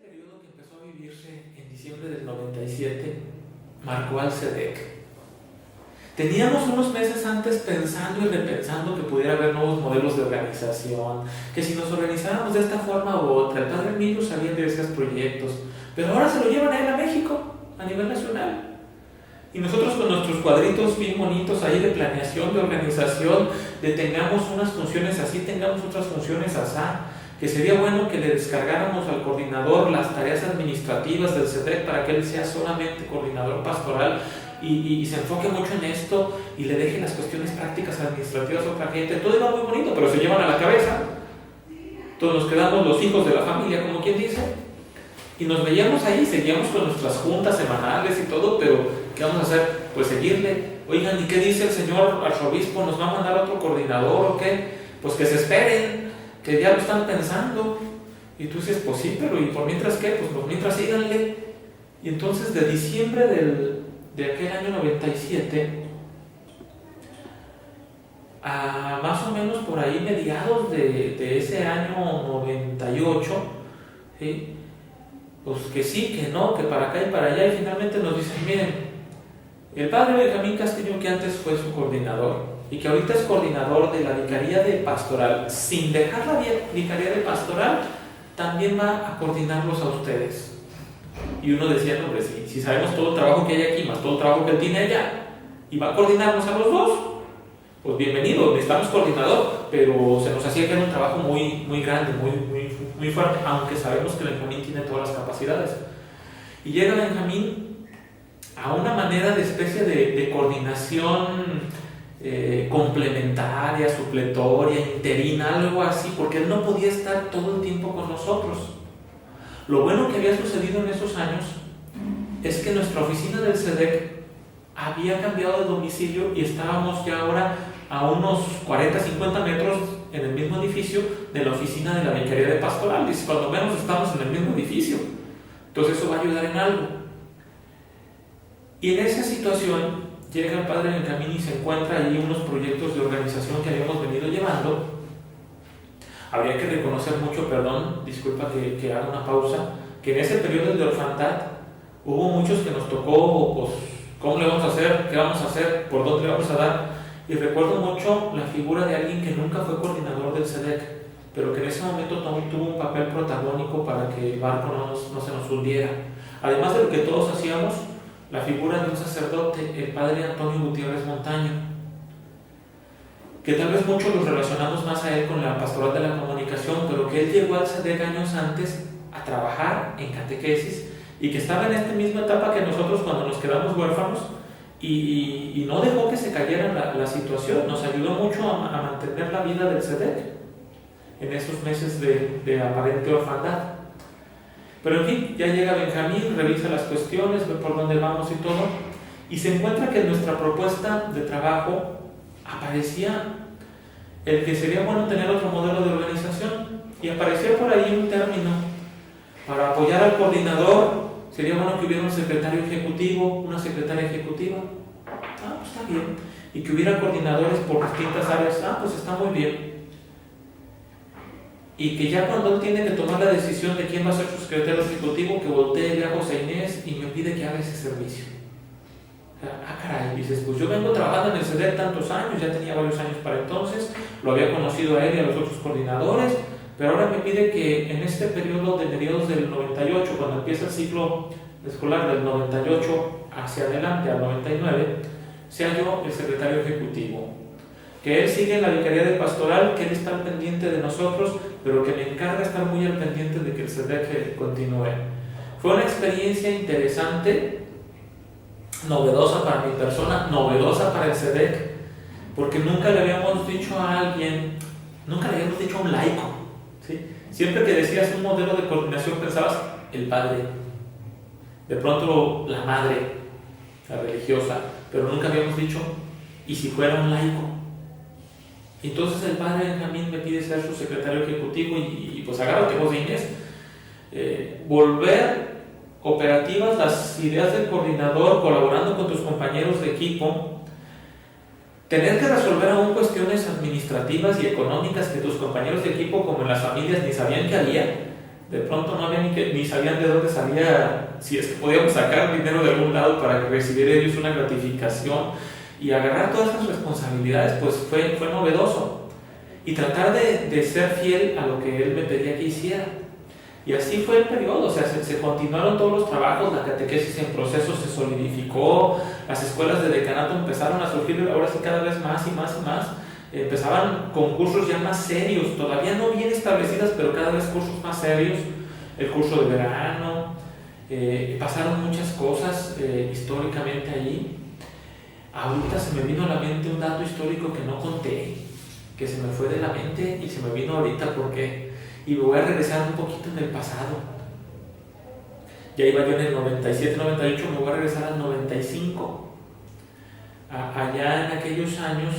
periodo que empezó a vivirse en diciembre del 97 marcó al SEDEC. Teníamos unos meses antes pensando y repensando que pudiera haber nuevos modelos de organización, que si nos organizáramos de esta forma u otra. El padre Emilio sabía de esos proyectos, pero ahora se lo llevan a él a México, a nivel nacional. Y nosotros con nuestros cuadritos bien bonitos ahí de planeación, de organización, de tengamos unas funciones así, tengamos otras funciones así, que sería bueno que le descargáramos al coordinador las tareas administrativas del SEDEC para que él sea solamente coordinador pastoral y se enfoque mucho en esto y le deje las cuestiones prácticas administrativas a otra gente. Todo iba muy bonito, pero se llevan a la cabeza. Todos nos quedamos los hijos de la familia, como quien dice, y nos veíamos ahí, seguíamos con nuestras juntas semanales y todo, pero ¿qué vamos a hacer? Pues seguirle. Oigan, ¿y qué dice el señor arzobispo? ¿Nos va a mandar otro coordinador o qué? Pues que se esperen, que ya lo están pensando. Y tú dices, pues sí, pero ¿y por mientras qué? Pues por mientras síganle. Y entonces de diciembre de aquel año 97 a más o menos por ahí mediados de ese año 98, ¿sí? Pues que sí, que no, que para acá y para allá, y finalmente nos dicen, miren, el padre Benjamín Castillo, que antes fue su coordinador y que ahorita es coordinador de la Vicaría de Pastoral, sin dejar la Vicaría de Pastoral, también va a coordinarlos a ustedes. Y uno decía, no, hombre, si sabemos todo el trabajo que hay aquí, más todo el trabajo que él tiene allá, y va a coordinarnos a los dos, pues bienvenido, necesitamos coordinador, pero se nos hacía que era un trabajo muy, muy grande, muy fuerte, aunque sabemos que Benjamín tiene todas las capacidades. Y llega Benjamín a una manera de especie de coordinación complementaria, supletoria, interina, algo así, porque él no podía estar todo el tiempo con nosotros. Lo bueno que había sucedido en esos años es que nuestra oficina del SEDEC había cambiado de domicilio y estábamos ya ahora a unos 40-50 metros en el mismo edificio de la oficina de la Vicaría de Pastoral. Y cuando menos estamos en el mismo edificio, entonces eso va a ayudar en algo. Y en esa situación llega el padre Benjamín y se encuentra ahí unos proyectos de organización que habíamos venido llevando. Habría que reconocer mucho, perdón, disculpa que haga una pausa, que en ese periodo de orfandad hubo muchos que nos tocó, pues, ¿cómo le vamos a hacer? ¿Qué vamos a hacer? ¿Por dónde le vamos a dar? Y recuerdo mucho la figura de alguien que nunca fue coordinador del SEDEC, pero que en ese momento tuvo un papel protagónico para que el barco no se nos hundiera. Además de lo que todos hacíamos, la figura de un sacerdote, el padre Antonio Gutiérrez Montaño, que tal vez muchos los relacionamos más a él con la pastoral de la comunicación, pero que él llegó al SEDEC años antes a trabajar en catequesis y que estaba en esta misma etapa que nosotros cuando nos quedamos huérfanos y no dejó que se cayera la situación, nos ayudó mucho a mantener la vida del SEDEC en esos meses de aparente orfandad. Pero en fin, ya llega Benjamín, revisa las cuestiones, ve por dónde vamos y todo, y se encuentra que en nuestra propuesta de trabajo aparecía el que sería bueno tener otro modelo de organización, y aparecía por ahí un término: para apoyar al coordinador sería bueno que hubiera un secretario ejecutivo, una secretaria ejecutiva. Pues está bien. Y que hubiera coordinadores por distintas áreas. Pues está muy bien. Y que ya cuando él tiene que tomar la decisión de quién va a ser su secretario ejecutivo, que voltee, le haga a José Inés y me pide que haga ese servicio. Caray, dices, pues yo vengo trabajando en el SEDEC tantos años, ya tenía varios años para entonces, lo había conocido a él y a los otros coordinadores, pero ahora me pide que en este periodo de mediados del 98, cuando empieza el ciclo escolar del 98 hacia adelante, al 99, sea yo el secretario ejecutivo. Que él sigue en la Vicaría de Pastoral, que él está al pendiente de nosotros, pero que me encarga estar muy al pendiente de que el SEDEC continúe. Fue una experiencia interesante, novedosa para mi persona, novedosa para el SEDEC, porque nunca le habíamos dicho a alguien, nunca le habíamos dicho a un laico, ¿sí? Siempre que decías un modelo de coordinación pensabas el padre, de pronto la madre, la religiosa, pero nunca habíamos dicho, ¿y si fuera un laico? Entonces el padre Benjamín me pide ser su secretario ejecutivo y pues agárrate, José Inés, volver operativas las ideas del coordinador, colaborando con tus compañeros de equipo, tener que resolver aún cuestiones administrativas y económicas que tus compañeros de equipo, como en las familias, ni sabían que había, De pronto no había ni sabían de dónde salía, si es que podíamos sacar dinero de algún lado para que recibiera ellos una gratificación. Y agarrar todas esas responsabilidades pues fue novedoso. Y tratar de ser fiel a lo que él me pedía que hiciera. Y así fue el periodo, o sea, se continuaron todos los trabajos, la catequesis en proceso se solidificó, las escuelas de decanato empezaron a surgir ahora sí cada vez más y más y más. Empezaban con cursos ya más serios, todavía no bien establecidas, pero cada vez cursos más serios, el curso de verano, pasaron muchas cosas históricamente allí. Ahorita se me vino a la mente un dato histórico que no conté, que se me fue de la mente y se me vino ahorita porque... Y me voy a regresar un poquito en el pasado. Ya iba yo en el 97, 98, me voy a regresar al 95. Allá en aquellos años,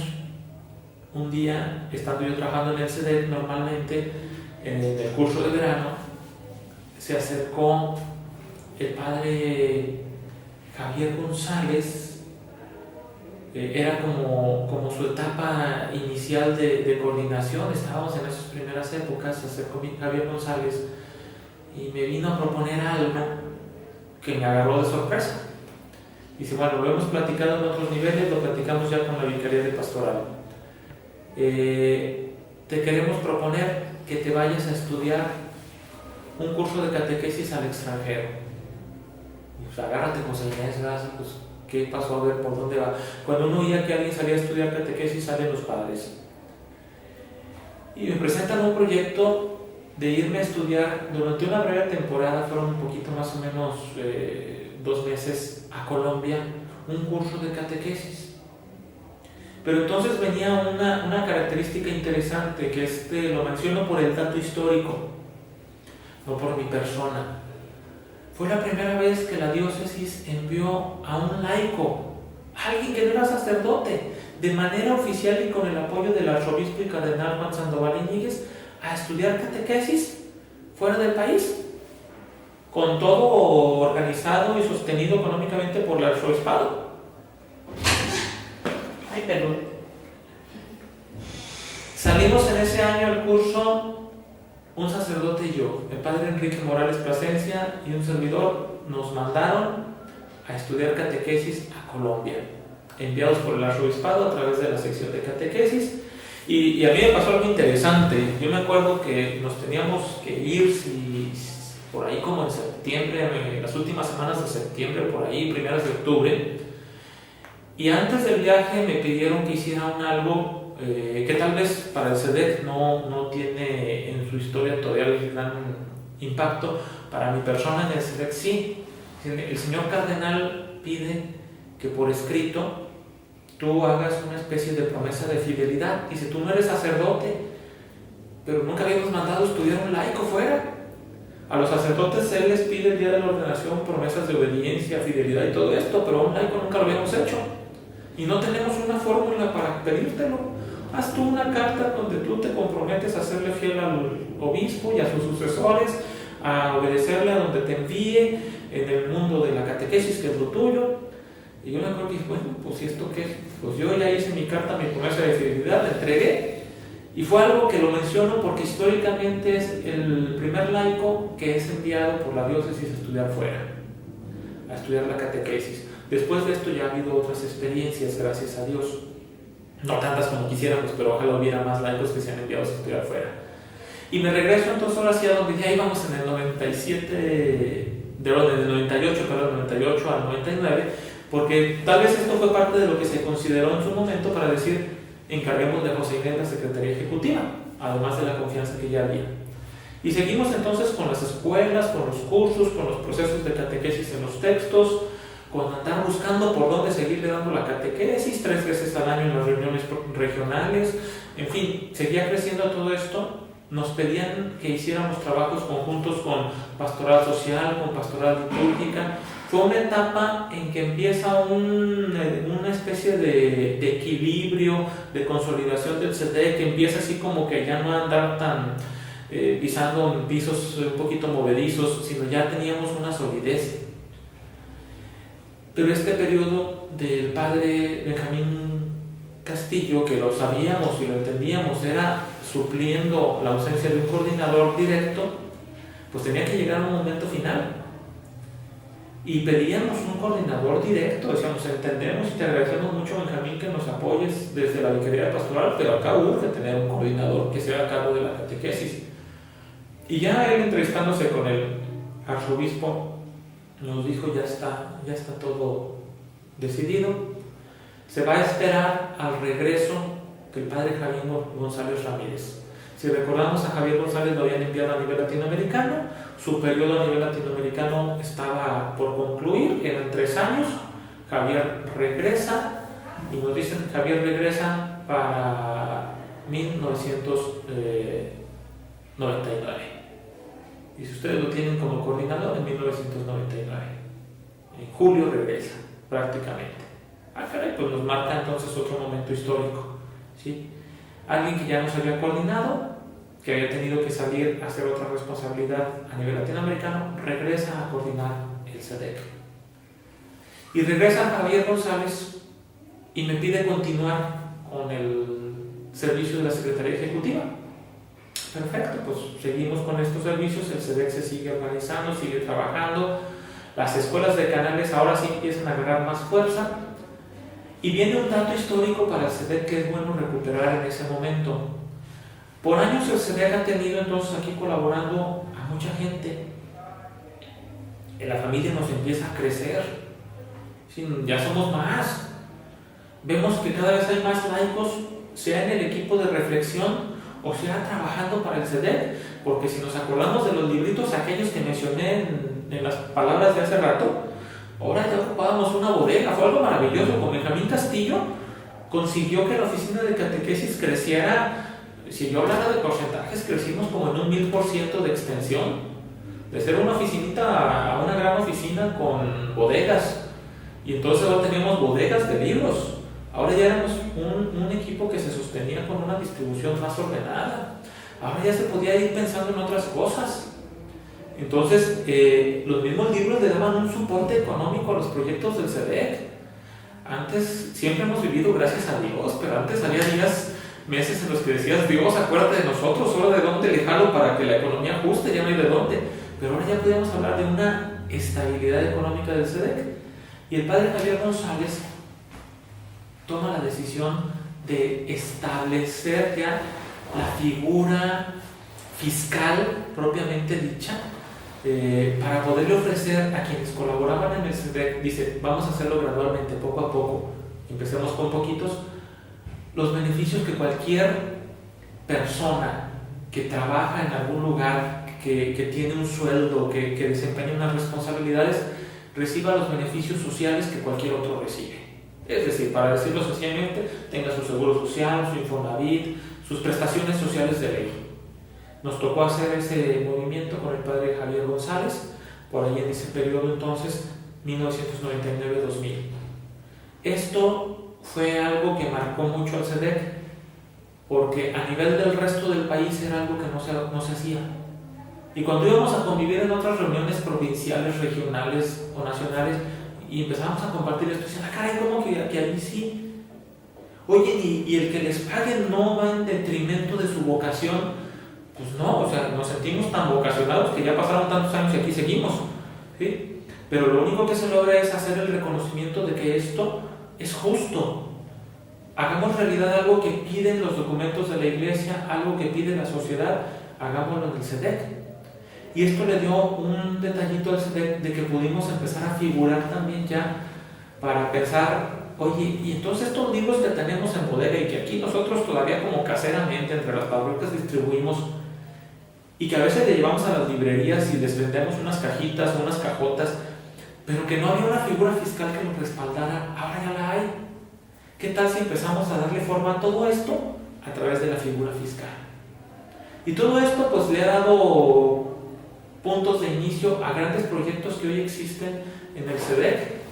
un día, estando yo trabajando en el CEDEC normalmente, en el curso de verano, se acercó el padre Javier González. Era como su etapa inicial de coordinación, estábamos en esas primeras épocas, se acercó Javier González y me vino a proponer algo que me agarró de sorpresa. Dice, bueno, lo hemos platicado en otros niveles, lo platicamos ya con la Vicaría de Pastoral. Te queremos proponer que te vayas a estudiar un curso de catequesis al extranjero. Y pues agárrate, José Inés, pues ¿qué pasó? A ver, ¿por dónde va? Cuando uno oía que alguien salía a estudiar catequesis, salen los padres. Y me presentan un proyecto de irme a estudiar durante una breve temporada, fueron un poquito más o menos 2 meses, a Colombia, un curso de catequesis. Pero entonces venía una característica interesante, que lo menciono por el dato histórico, no por mi persona. Fue la primera vez que la diócesis envió a un laico, alguien que no era sacerdote, de manera oficial y con el apoyo del arzobispo y cardenal Juan Sandoval Iñiguez, a estudiar catequesis fuera del país, con todo organizado y sostenido económicamente por el arzobispado. Ay, perdón. Salimos en ese año al curso un sacerdote y yo, el padre Enrique Morales Plasencia y un servidor, nos mandaron a estudiar catequesis a Colombia, enviados por el arzobispado a través de la sección de catequesis. Y a mí me pasó algo interesante. Yo me acuerdo que nos teníamos que ir por ahí como en septiembre, en las últimas semanas de septiembre, por ahí, primeras de octubre. Y antes del viaje me pidieron que hiciera algo que tal vez para el CEDEC no tiene en su historia todavía el gran impacto. Para mi persona en el CEDEC sí. El señor cardenal pide que por escrito tú hagas una especie de promesa de fidelidad. Dice, tú no eres sacerdote, pero nunca habíamos mandado a estudiar un laico fuera. A los sacerdotes él les pide el día de la ordenación promesas de obediencia, fidelidad y todo esto, pero a un laico nunca lo habíamos hecho. Y no tenemos una fórmula para pedírtelo. Haz tú una carta donde tú te comprometes a serle fiel al obispo y a sus sucesores, a obedecerle a donde te envíe en el mundo de la catequesis, que es lo tuyo. Y yo me acuerdo que dije, bueno, pues ¿y esto qué? Pues yo ya hice mi carta, mi promesa de fidelidad, la entregué. Y fue algo que lo menciono porque históricamente es el primer laico que es enviado por la diócesis a estudiar fuera, a estudiar la catequesis. Después de esto ya ha habido otras experiencias, gracias a Dios. No tantas como quisiéramos, pero ojalá hubiera más laicos que sean enviados a estudiar fuera. Y me regreso entonces ahora sí a donde ya íbamos en el 98 al 99, porque tal vez esto fue parte de lo que se consideró en su momento para decir, encarguemos de José Inés la Secretaría Ejecutiva, además de la confianza que ya había. Y seguimos entonces con las escuelas, con los cursos, con los procesos de catequesis en los textos, con andar buscando por dónde seguirle dando la catequesis 3 veces al año en las reuniones regionales. En fin, seguía creciendo todo esto. Nos pedían que hiciéramos trabajos conjuntos con pastoral social, con pastoral litúrgica. Fue una etapa en que empieza una especie de equilibrio, de consolidación del CEDEC, que empieza así como que ya no andar tan pisando pisos un poquito movedizos, sino ya teníamos una solidez. Pero este periodo del padre Benjamín Castillo, que lo sabíamos y lo entendíamos, era supliendo la ausencia de un coordinador directo, pues tenía que llegar a un momento final. Y pedíamos un coordinador directo, decíamos, entendemos y te agradecemos mucho, Benjamín, que nos apoyes desde la Vicaría Pastoral, pero acá urge tener un coordinador que sea a cargo de la catequesis. Y ya él, entrevistándose con el arzobispo, nos dijo, ya está todo decidido, se va a esperar al regreso del padre Javier González Ramírez. Si recordamos, a Javier González lo habían enviado a nivel latinoamericano, su periodo a nivel latinoamericano estaba por concluir, eran 3 años, Javier regresa, y nos dicen que Javier regresa para 1999. Y si ustedes lo tienen como coordinador, en 1999. En julio regresa, prácticamente. Caray, pues nos marca entonces otro momento histórico, ¿sí? Alguien que ya nos había coordinado, que había tenido que salir a hacer otra responsabilidad a nivel latinoamericano, regresa a coordinar el CEDEC. Y regresa Javier González y me pide continuar con el servicio de la Secretaría Ejecutiva. Perfecto, pues seguimos con estos servicios, el CEDEC se sigue organizando, sigue trabajando, las escuelas de canales ahora sí empiezan a agarrar más fuerza. Y viene un dato histórico para el CEDEC que es bueno recuperar en ese momento. Por años el CEDEC ha tenido entonces aquí colaborando a mucha gente. En la familia nos empieza a crecer. Sí, ya somos más. Vemos que cada vez hay más laicos, sea en el equipo de reflexión o sea trabajando para el CEDEC. Porque si nos acordamos de los libritos, aquellos que mencioné en las palabras de hace rato, ahora ya ocupábamos una bodega, fue algo maravilloso. Con Benjamín Castillo consiguió que la oficina de catequesis creciera. Si yo hablara de porcentajes, crecimos como en un 1000% de extensión, de ser una oficinita a una gran oficina con bodegas. Y entonces ahora teníamos bodegas de libros. Ahora ya éramos un equipo que se sostenía con una distribución más ordenada. Ahora ya se podía ir pensando en otras cosas. Entonces, los mismos libros le daban un soporte económico a los proyectos del CEDEC. Antes, siempre hemos vivido gracias a Dios, pero antes había días, meses en los que decías, Dios, acuérdate de nosotros, ahora de dónde le jalo para que la economía ajuste, ya no hay de dónde. Pero ahora ya podíamos hablar de una estabilidad económica del CEDEC. Y el padre Javier González toma la decisión de establecer ya la figura fiscal propiamente dicha, para poderle ofrecer a quienes colaboraban en el CEDEC. Dice, vamos a hacerlo gradualmente, poco a poco, empecemos con poquitos, los beneficios que cualquier persona que trabaja en algún lugar, que tiene un sueldo, que desempeña unas responsabilidades, reciba los beneficios sociales que cualquier otro recibe. Es decir, para decirlo sencillamente, tenga su seguro social, su Infonavit, sus prestaciones sociales de ley. Nos tocó hacer ese movimiento con el padre Javier González, por ahí en ese periodo entonces, 1999-2000. Esto fue algo que marcó mucho al CEDEC, porque a nivel del resto del país era algo que no se hacía. Y cuando íbamos a convivir en otras reuniones provinciales, regionales o nacionales, y empezamos a compartir esto, decían, caray, ¿cómo que ahí sí? Oye, y el que les paguen no va en detrimento de su vocación. Pues no, o sea, nos sentimos tan vocacionados que ya pasaron tantos años y aquí seguimos, ¿sí? Pero lo único que se logra es hacer el reconocimiento de que esto es justo. Hagamos realidad algo que piden los documentos de la iglesia, algo que pide la sociedad, hagámoslo en el CEDEC. Y esto le dio un detallito al CEDEC de que pudimos empezar a figurar también ya para pensar, oye, y entonces estos libros que tenemos en bodega y que aquí nosotros todavía como caseramente entre las parroquias distribuimos, y que a veces le llevamos a las librerías y les vendemos unas cajitas, unas cajotas, pero que no había una figura fiscal que nos respaldara, ahora ya la hay. ¿Qué tal si empezamos a darle forma a todo esto a través de la figura fiscal? Y todo esto pues le ha dado puntos de inicio a grandes proyectos que hoy existen en el CEDEC.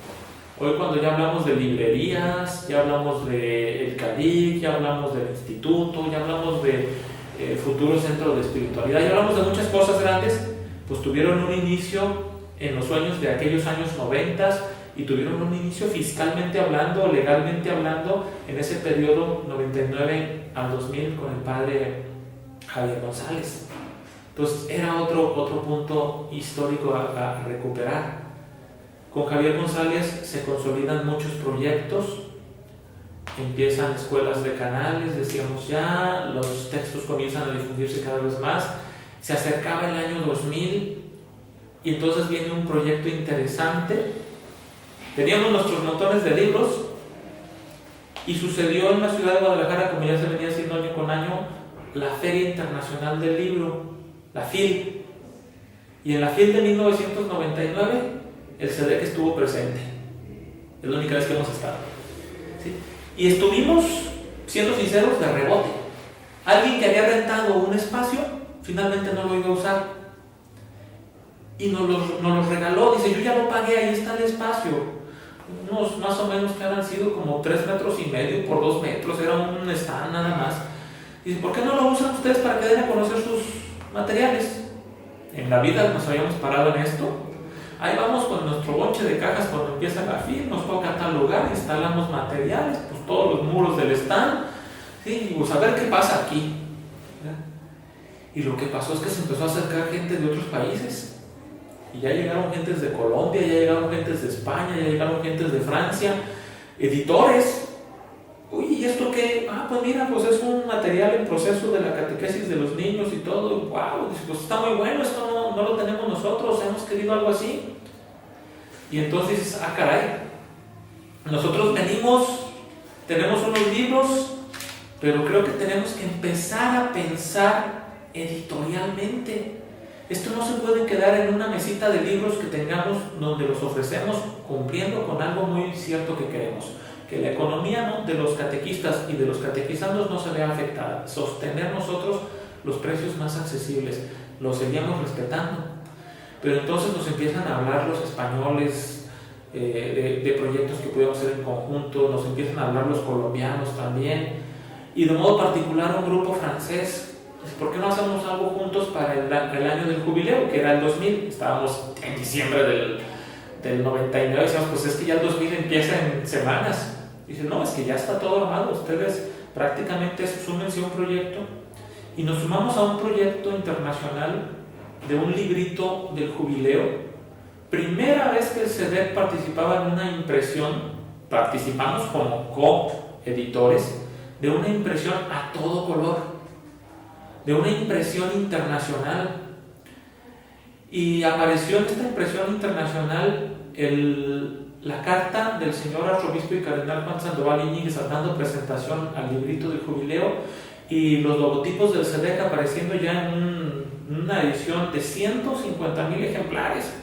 Hoy cuando ya hablamos de librerías, ya hablamos del CADIC, ya hablamos del instituto, ya hablamos de futuro centro de espiritualidad, ya hablamos de muchas cosas grandes, pues tuvieron un inicio en los sueños de aquellos años 90 y tuvieron un inicio fiscalmente hablando, legalmente hablando, en ese periodo 99 al 2000 con el padre Javier González. Entonces era otro punto histórico a recuperar. Con Javier González se consolidan muchos proyectos, empiezan escuelas de canales, decíamos ya, los textos comienzan a difundirse cada vez más, se acercaba el año 2000 y entonces viene un proyecto interesante. Teníamos nuestros montones de libros y sucedió en la ciudad de Guadalajara, como ya se venía haciendo año con año, la Feria Internacional del Libro, la FIL. Y en la FIL de 1999 el SEDEC estuvo presente. Es la única vez que hemos estado. ¿Sí? Y estuvimos, siendo sinceros, de rebote. Alguien que había rentado un espacio, finalmente no lo iba a usar. Y nos los regaló. Dice, yo ya lo pagué, ahí está el espacio. Unos más o menos que habrán sido como 3,5 metros por 2 metros. Era un stand nada más. Dice, ¿por qué no lo usan ustedes para que den a conocer sus materiales? En la vida nos habíamos parado en esto. Ahí vamos con nuestro bonche de cajas cuando empieza la FIL, nos toca tal lugar, instalamos materiales, pues todos los muros del stand, ¿sí? Y pues a ver qué pasa aquí. ¿Verdad? Y lo que pasó es que se empezó a acercar gente de otros países. Y ya llegaron gentes de Colombia, ya llegaron gentes de España, ya llegaron gentes de Francia, editores. Uy, ¿y esto qué? Pues mira, pues es un material en proceso de la catequesis de los niños y todo. Y wow, pues está muy bueno, esto no lo tenemos nosotros, hemos querido algo así. Y entonces dices, caray, nosotros tenemos unos libros, pero creo que tenemos que empezar a pensar editorialmente. Esto no se puede quedar en una mesita de libros que tengamos donde los ofrecemos cumpliendo con algo muy cierto que queremos. Que la economía de los catequistas y de los catequizandos no se vea afectada. Sostener nosotros los precios más accesibles. Los seguíamos respetando. Pero entonces nos empiezan a hablar los españoles de proyectos que podíamos hacer en conjunto. Nos empiezan a hablar los colombianos también. Y de modo particular un grupo francés. ¿Por qué no hacemos algo juntos para el año del jubileo? Que era el 2000. Estábamos en diciembre del 99. Decíamos, pues es que ya el 2000 empieza en semanas. Dice, no, es que ya está todo armado, ustedes prácticamente súmense a un proyecto. Y nos sumamos a un proyecto internacional de un librito del jubileo. Primera vez que el SEDEC participaba en una impresión, participamos como coeditores, de una impresión a todo color, de una impresión internacional. Y apareció en esta impresión internacional la carta del señor arzobispo y cardenal Juan Sandoval Íñiguez dando presentación al librito del jubileo y los logotipos del SEDEC apareciendo ya en una edición de 150,000 ejemplares.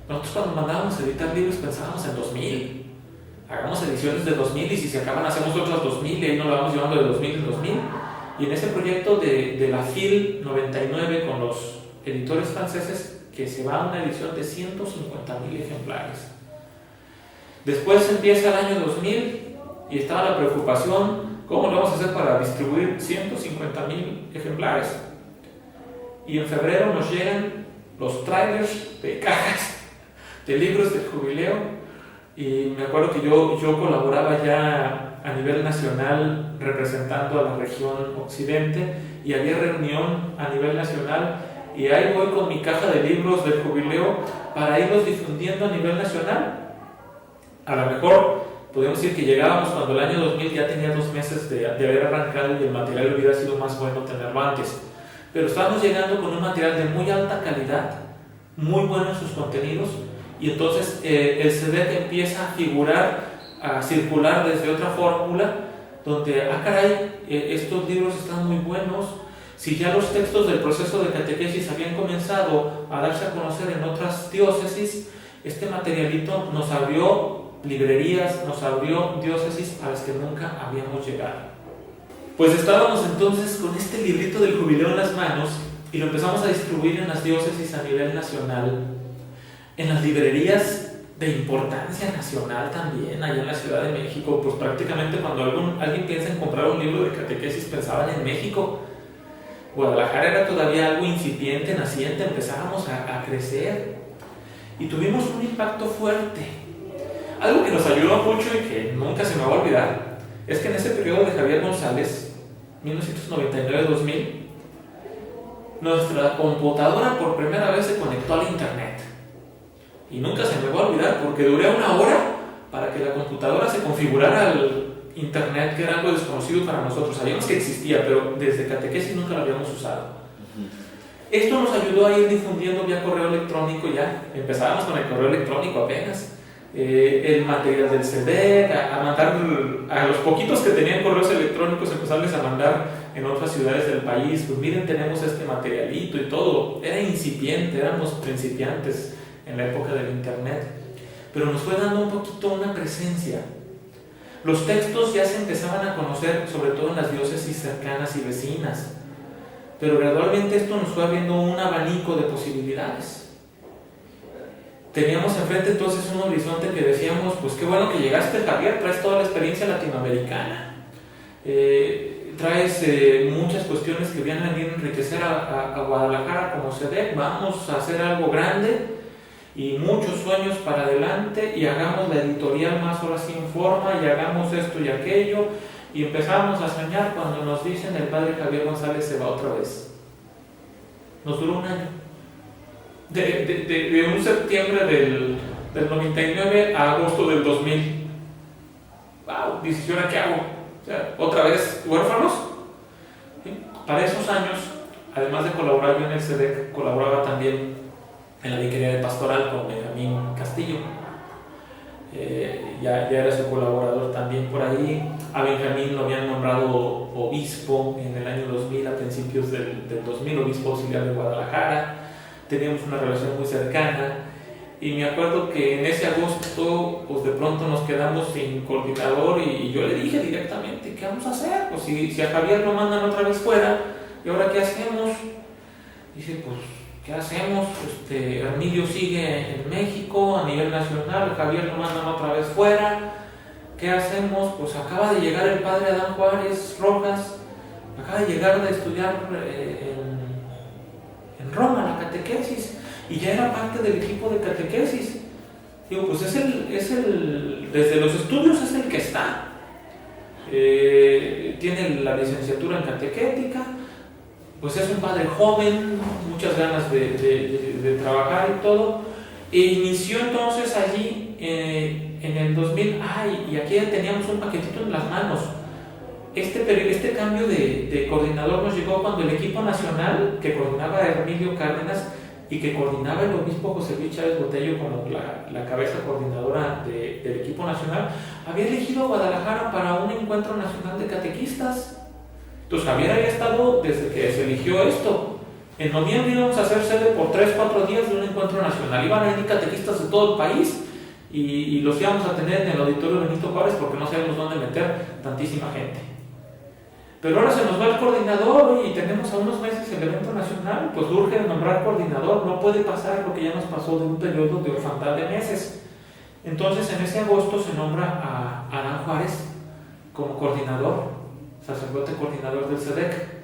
Nosotros cuando mandábamos a editar libros pensábamos en 2000. Hagamos ediciones de 2000 y si se acaban hacemos otras 2000 y ahí nos la vamos llevando de 2000 en 2000. Y en ese proyecto de la FIL 99 con los editores franceses que se va a una edición de 150,000 ejemplares. Después empieza el año 2000 y estaba la preocupación, ¿cómo lo vamos a hacer para distribuir 150,000 ejemplares? Y en febrero nos llegan los trailers de cajas de libros del jubileo y me acuerdo que yo colaboraba ya a nivel nacional representando a la región occidente y había reunión a nivel nacional y ahí voy con mi caja de libros del jubileo para irlos difundiendo a nivel nacional. A lo mejor podemos decir que llegábamos cuando el año 2000 ya tenía 2 meses de haber arrancado y el material hubiera sido más bueno tenerlo antes. Pero estábamos llegando con un material de muy alta calidad, muy bueno en sus contenidos, y entonces el SEDEC empieza a figurar, a circular desde otra fórmula, donde, caray, estos libros están muy buenos. Si ya los textos del proceso de catequesis habían comenzado a darse a conocer en otras diócesis, este materialito nos abrió librerías, nos abrió diócesis a las que nunca habíamos llegado. Pues estábamos entonces con este librito del jubileo en las manos y lo empezamos a distribuir en las diócesis a nivel nacional, en las librerías de importancia nacional también, allá en la Ciudad de México. Pues prácticamente cuando alguien piensa en comprar un libro de catequesis pensaban en México. Guadalajara era todavía algo incipiente, naciente, empezábamos a crecer y tuvimos un impacto fuerte. Algo que nos ayudó mucho y que nunca se me va a olvidar es que en ese periodo de Javier González, 1999-2000, nuestra computadora por primera vez se conectó al internet. Y nunca se me va a olvidar porque duré 1 hora para que la computadora se configurara al internet, que era algo desconocido para nosotros. Sabíamos que existía, pero desde catequesis nunca lo habíamos usado. Esto nos ayudó a ir difundiendo vía correo electrónico ya. Empezábamos con el correo electrónico apenas. El material del CD, a mandar a los poquitos que tenían correos electrónicos, empezarles a mandar en otras ciudades del país. Pues miren, tenemos este materialito y todo. Era incipiente, éramos principiantes en la época del internet. Pero nos fue dando un poquito una presencia. Los textos ya se empezaban a conocer, sobre todo en las diócesis cercanas y vecinas. Pero gradualmente esto nos fue abriendo un abanico de posibilidades. Teníamos enfrente entonces un horizonte que decíamos, pues qué bueno que llegaste, Javier, traes toda la experiencia latinoamericana. Traes muchas cuestiones que vienen a enriquecer a Guadalajara como SEDEC. Vamos a hacer algo grande y muchos sueños para adelante y hagamos la editorial más ahora sí en forma y hagamos esto y aquello. Y empezamos a soñar cuando nos dicen el padre Javier González se va otra vez. Nos duró 1 año. De un septiembre del 99 a agosto del 2000. ¡Wow! Dices, ¿y ahora qué hago? O sea, ¿otra vez huérfanos? ¿Sí? Para esos años, además de colaborar yo en el SEDEC, colaboraba también en la vicaría de pastoral con Benjamín Castillo. Ya era su colaborador también por ahí. A Benjamín lo habían nombrado obispo en el año 2000, a principios del 2000, obispo auxiliar de Guadalajara. Teníamos una relación muy cercana y me acuerdo que en ese agosto pues de pronto nos quedamos sin coordinador y yo le dije directamente, ¿qué vamos a hacer? Pues si a Javier lo mandan otra vez fuera, ¿y ahora qué hacemos? Dije, pues ¿qué hacemos? Hermilio sigue en México a nivel nacional, Javier lo mandan otra vez fuera. ¿Qué hacemos? Pues acaba de llegar el padre Adán Juárez Rojas, acaba de llegar de estudiar en Roma la catequesis y ya era parte del equipo de catequesis. Digo, pues desde los estudios es el que está. Tiene la licenciatura en catequética, pues es un padre joven, muchas ganas de trabajar y todo. E inició entonces allí en el 2000, y aquí ya teníamos un paquetito en las manos. Este cambio de coordinador nos llegó cuando el equipo nacional, que coordinaba a Hermilio Cárdenas y que coordinaba el obispo José Luis Chávez Botello como la cabeza coordinadora del equipo nacional, había elegido a Guadalajara para un encuentro nacional de catequistas. Entonces Javier había estado desde que se eligió esto. En noviembre íbamos a hacer sede por 3-4 días de un encuentro nacional. Iban a venir catequistas de todo el país y los íbamos a tener en el auditorio Benito Juárez porque no sabemos dónde meter tantísima gente. Pero ahora se nos va el coordinador y tenemos a unos meses el evento nacional, pues urge nombrar coordinador. No puede pasar lo que ya nos pasó de un periodo de orfandad de meses. Entonces en ese agosto se nombra a Adán Juárez como coordinador, sacerdote coordinador del SEDEC.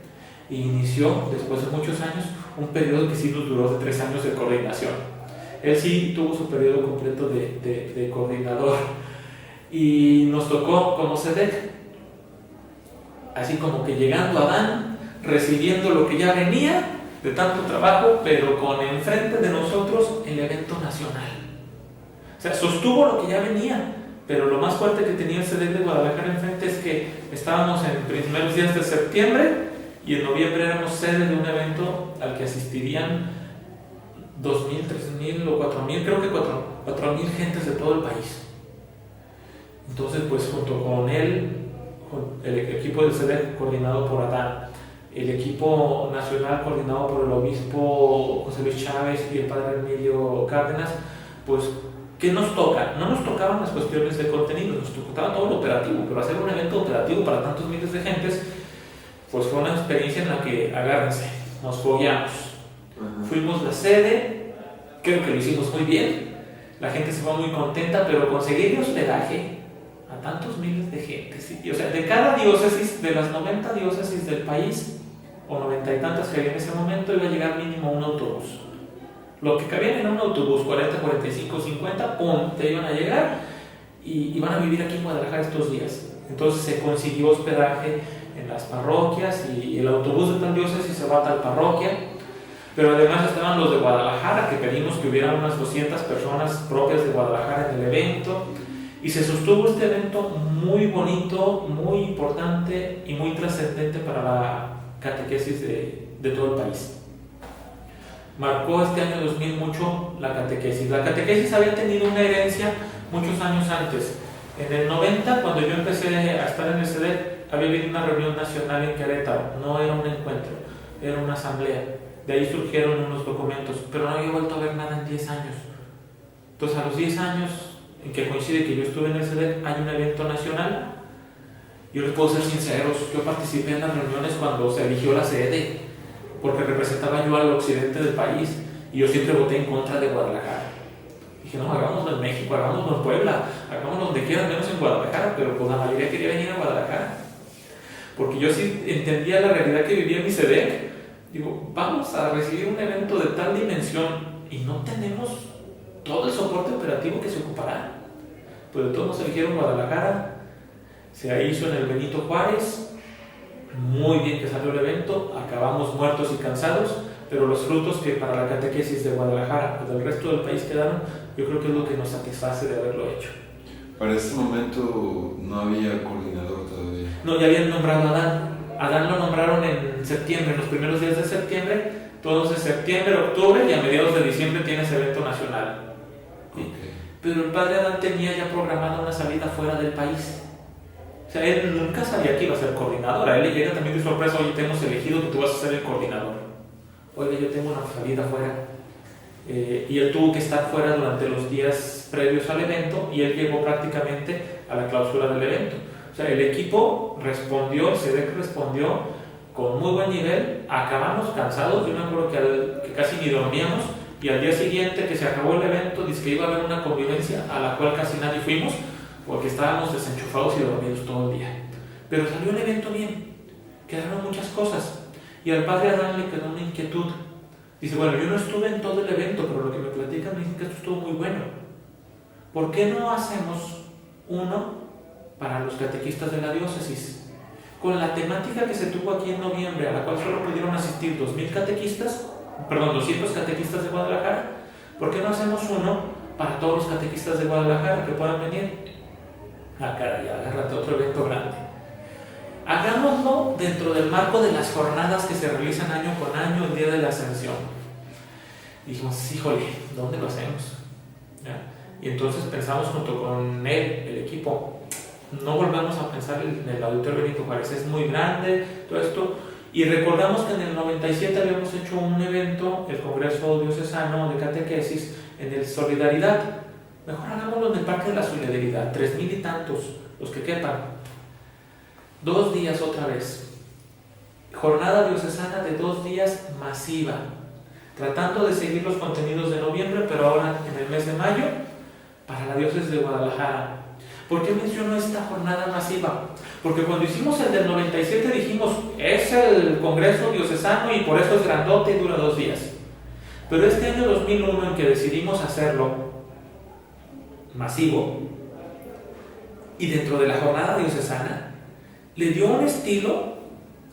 Y inició, después de muchos años, un periodo que sí nos duró de 3 años de coordinación. Él sí tuvo su periodo completo de coordinador. Y nos tocó como SEDEC, así como que llegando a Adán, recibiendo lo que ya venía de tanto trabajo, pero con enfrente de nosotros el evento nacional. O sea, sostuvo lo que ya venía, pero lo más fuerte que tenía el SEDEC de Guadalajara enfrente es que estábamos en primeros días de septiembre y en noviembre éramos sede de un evento al que asistirían 2.000, 3.000 o 4.000, creo que 4.000 gentes de todo el país. Entonces, pues junto con él, con el equipo del SEDEC coordinado por Adán, el equipo nacional coordinado por el obispo José Luis Chávez y el padre Hermilio Cárdenas, pues ¿qué nos toca? No nos tocaban las cuestiones de contenido, nos tocaba todo lo operativo, pero hacer un evento operativo para tantos miles de gentes, pues fue una experiencia en la que, agárrense, nos fogueamos. Fuimos la sede, creo que lo hicimos muy bien, la gente se fue muy contenta, pero conseguir el hospedaje a tantos miles de gente, ¿sí? O sea, de cada diócesis, de las 90 diócesis del país, o 90 y tantas que había en ese momento, iba a llegar mínimo un autobús. Lo que cabían en un autobús, 40, 45, 50, ¡pum!, te iban a llegar y van a vivir aquí en Guadalajara estos días. Entonces se consiguió hospedaje en las parroquias y el autobús de tal diócesis se va a tal parroquia. pero además estaban los de Guadalajara, que pedimos que hubiera unas 200 personas propias de Guadalajara en el evento, y se sostuvo este evento muy bonito, muy importante y muy trascendente para la catequesis de todo el país. Marcó este año 2000 mucho la catequesis. La catequesis había tenido una herencia muchos años antes. En el 90, cuando yo empecé a estar en el CEDEC, había habido una reunión nacional en Querétaro. No era un encuentro, era una asamblea. De ahí surgieron unos documentos, pero no había vuelto a ver nada en 10 años. Entonces, a los 10 años, en que coincide que yo estuve en el CEDEC, hay un evento nacional. Yo les puedo ser sinceros, yo participé en las reuniones cuando se eligió la sede, porque representaba yo al occidente del país, y yo siempre voté en contra de Guadalajara. Dije, no, hagámoslo en México, hagámoslo en Puebla, hagámoslo donde quieran, menos en Guadalajara, pero pues la mayoría quería venir a Guadalajara. Porque yo sí entendía la realidad que vivía en mi CEDEC. Digo, vamos a recibir un evento de tal dimensión y no tenemos todo el soporte operativo que se ocupará. Pues de todos nos eligieron Guadalajara, se hizo en el Benito Juárez, muy bien que salió el evento, acabamos muertos y cansados, pero los frutos que para la catequesis de Guadalajara y del resto del país quedaron, yo creo que es lo que nos satisface de haberlo hecho. Para ese momento no había coordinador todavía. No, ya habían nombrado a Adán. Adán lo nombraron en septiembre, en los primeros días de septiembre. Entonces, septiembre, octubre y a mediados de diciembre tiene ese evento nacional. Okay. Pero el padre Adán tenía ya programada una salida fuera del país. O sea, él nunca sabía que iba a ser coordinador. A él le llega también de sorpresa, oye, te hemos elegido que tú vas a ser el coordinador. Oiga, yo tengo una salida fuera. Y él tuvo que estar fuera durante los días previos al evento y él llegó prácticamente a la clausura del evento. O sea, el equipo respondió, el CEDEC respondió con muy buen nivel. Acabamos cansados, yo me acuerdo que casi ni dormíamos, y al día siguiente que se acabó el evento, dice que iba a haber una convivencia a la cual casi nadie fuimos porque estábamos desenchufados y dormidos todo el día. Pero salió el evento bien, quedaron muchas cosas, y al padre Adán le quedó una inquietud. Dice, bueno, yo no estuve en todo el evento, pero lo que me platican me dicen que esto estuvo muy bueno. ¿Por qué no hacemos uno para los catequistas de la diócesis? Con la temática que se tuvo aquí en noviembre, a la cual solo pudieron asistir 200 catequistas de Guadalajara, ¿por qué no hacemos uno para todos los catequistas de Guadalajara que puedan venir? Ah, caray, agárrate otro evento grande. Hagámoslo dentro del marco de las jornadas que se realizan año con año, el Día de la Ascensión. Dijimos, híjole, ¿dónde lo hacemos? ¿Ya? Y entonces pensamos junto con él, el equipo, no volvamos a pensar en el Auditorio Benito Juárez, es muy grande, todo esto. Y recordamos que en el 97 habíamos hecho un evento, el Congreso Diocesano de Catequesis, en el Solidaridad. Mejor hagámoslo en el Parque de la Solidaridad, 3,000 y tantos, los que quepan. 2 días otra vez. Jornada diocesana de 2 días masiva, tratando de seguir los contenidos de noviembre, pero ahora en el mes de mayo, para la diócesis de Guadalajara. ¿Por qué menciono esta jornada masiva? Porque cuando hicimos el del 97 dijimos, es el Congreso Diocesano y por eso es grandote y dura 2 días. Pero este año 2001, en que decidimos hacerlo masivo, y dentro de la jornada diocesana, le dio un estilo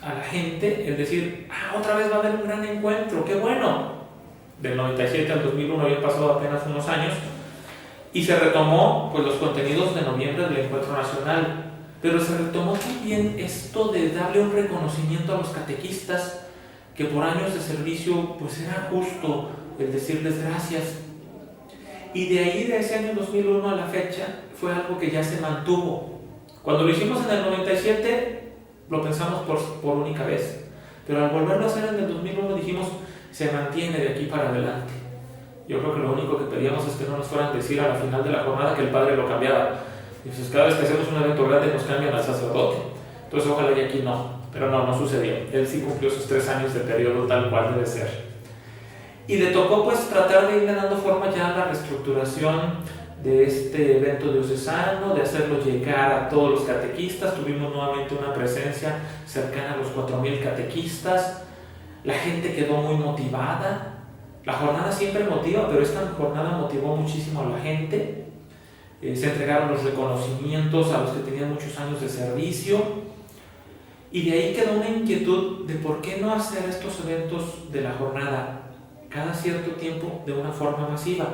a la gente, el decir, otra vez va a haber un gran encuentro, qué bueno. Del 97 al 2001 había pasado apenas unos años, y se retomó pues, los contenidos de noviembre del encuentro nacional, pero se retomó también esto de darle un reconocimiento a los catequistas, que por años de servicio pues era justo el decirles gracias. Y de ahí, de ese año 2001 a la fecha, fue algo que ya se mantuvo. Cuando lo hicimos en el 97, lo pensamos por única vez, pero al volverlo a hacer en el 2001 dijimos, se mantiene de aquí para adelante. Yo creo que lo único que pedíamos es que no nos fueran a decir a la final de la jornada que el padre lo cambiaba. Entonces, cada vez que hacemos un evento grande nos cambian al sacerdote. Entonces, ojalá y aquí no, pero no sucedió. Él sí cumplió sus 3 años de periodo tal cual debe ser. Y le tocó pues tratar de irle dando forma ya a la reestructuración de este evento diocesano, de hacerlo llegar a todos los catequistas. Tuvimos nuevamente una presencia cercana a los 4,000 catequistas. La gente quedó muy motivada. La jornada siempre motiva, pero esta jornada motivó muchísimo a la gente. Se entregaron los reconocimientos a los que tenían muchos años de servicio. Y de ahí quedó una inquietud de por qué no hacer estos eventos de la jornada cada cierto tiempo de una forma masiva.